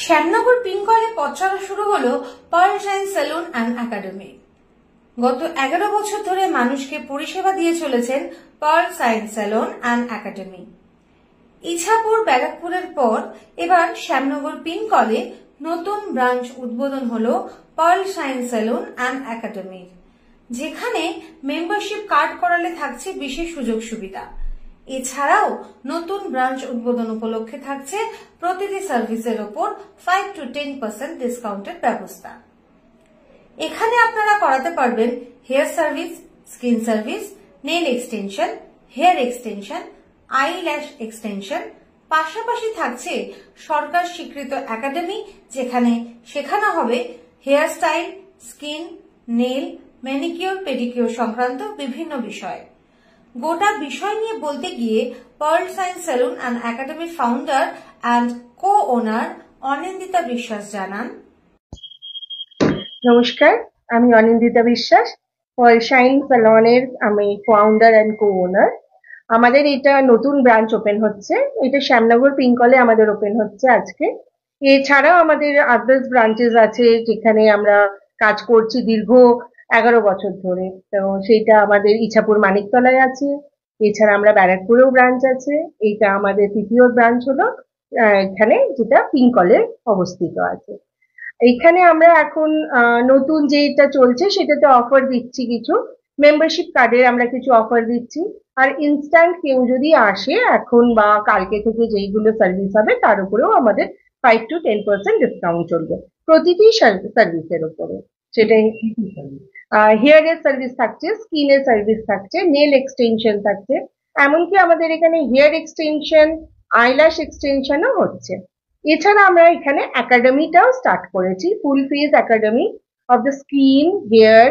শ্যামনগর পিঙ্কলে পথ চলা শুরু হলো Pearl Shine Salon and Academy. গত 11 বছর ধরে মানুষকে পরিষেবা দিয়ে চলেছেন Pearl Shine Salon and Academy. Ichapur ব্যারাকপুরের পর এবার শ্যামনগর পিঙ্কলে নতুন ব্রাঞ্চ উদ্বোধন হলো পার্ল শাইন সেলুন অ্যান্ড একাডেমির, যেখানে মেম্বারশিপ কার্ড করালে থাকছে বিশেষ সুযোগ সুবিধা। এছাড়াও নতুন ব্রাঞ্চ উদ্বোধন উপলক্ষে থাকছে প্রতিটি সার্ভিসের ওপর 5 to 10% ডিসকাউন্টের ব্যবস্থা। এখানে আপনারা করাতে পারবেন hair service, skin service, nail extension, hair extension, eyelash extension. পাশাপাশি থাকছে সরকার স্বীকৃত একাডেমি, যেখানে শেখানো হবে hair style, skin, nail, manicure, pedicure সংক্রান্ত বিভিন্ন বিষয়। গোটা বিষয় নিয়ে বলতে গিয়ে পার্ল শাইন সেলুন অ্যান্ড একাডেমির founder and co owner Anindita Biswas জানান, নমস্কার, আমি অনিন্দিতা বিশ্বাস, পার্ল শাইন সেলুনের আমি ফাউন্ডার অ্যান্ড কো ওনার। আমাদের এটা নতুন ব্রাঞ্চ ওপেন হচ্ছে, এটা শ্যামনগর পিঙ্কলে আমাদের ওপেন হচ্ছে আজকে। এছাড়াও আমাদের আদার্স ব্রাঞ্চেস আছে, যেখানে আমরা কাজ করছি দীর্ঘ 11 বছর ধরে। তো সেইটা আমাদের ইছাপুর মানিকতলায় আছে, এছাড়া আমরা ব্যারাকপুরেও ব্রাঞ্চ আছে। এইটা আমাদের তৃতীয় ব্রাঞ্চ হলো এখানে, যেটা পিঙ্কলে অবস্থিত আছে। এখানে আমরা এখন নতুন যেটা চলছে সেটাতে অফার দিচ্ছি, কিছু মেম্বারশিপ কার্ডের আমরা কিছু অফার দিচ্ছি। আর ইনস্ট্যান্ট কেউ যদি আসে এখন বা কালকে থেকে যেইগুলো সার্ভিস হবে তার উপরেও আমাদের 5 to 10% ডিসকাউন্ট চলবে প্রতিটি সার্ভিসের উপরে। সেটাই হেয়ারের সার্ভিস থাকছে, স্কিনের সার্ভিস থাকছে, নেল এক্সটেনশন থাকছে, এমনকি আমাদের এখানে হেয়ার এক্সটেনশন, আইল্যাশ এক্সটেনশনও হচ্ছে। এছাড়া আমরা এখানে একাডেমিটাও স্টার্ট করেছি, full phase academy of the skin, hair,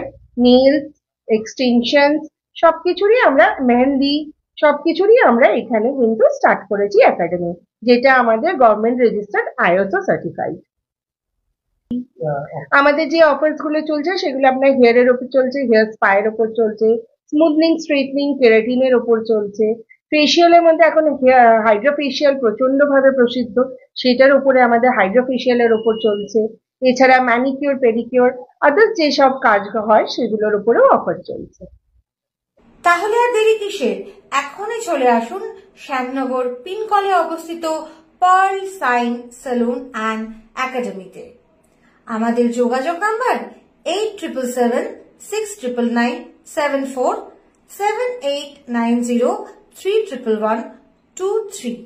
nails, extension সবকিছুরই আমরা, মেহেন্দি সবকিছুরই আমরা এখানে কিন্তু স্টার্ট করেছি একাডেমি, যেটা আমাদের গভর্নমেন্ট রেজিস্টার্ড ISO সার্টিফাইড। আমাদের যে অফার্স গুলো চলছে সেগুলো আপনার হেয়ারের ওপর চলছে, হেয়ার স্পায়ের ওপর চলছে, স্মুথনিং, স্ট্রেটনিং, কেরাটিনের ওপর চলছে। ফেসিয়ালের মধ্যে এখন হাইড্রোফেসিয়াল প্রচন্ড ভাবে প্রসিদ্ধ, সেটার উপরে আমাদের হাইড্রোফেসিয়ালের ওপর চলছে। এছাড়া ম্যানিকিউর, পেডিকিউর, আদার্স যেসব কাজ হয় সেগুলোর উপরেও অফার চলছে। তাহলে আর দেরি কিসের, এখনই চলে আসুন শ্যামনগর পিনকলে অবস্থিত পার্ল শাইন সেলুন অ্যান্ড একাডেমিতে। আমাদের যোগাযোগ নাম্বার 87776997478903111123।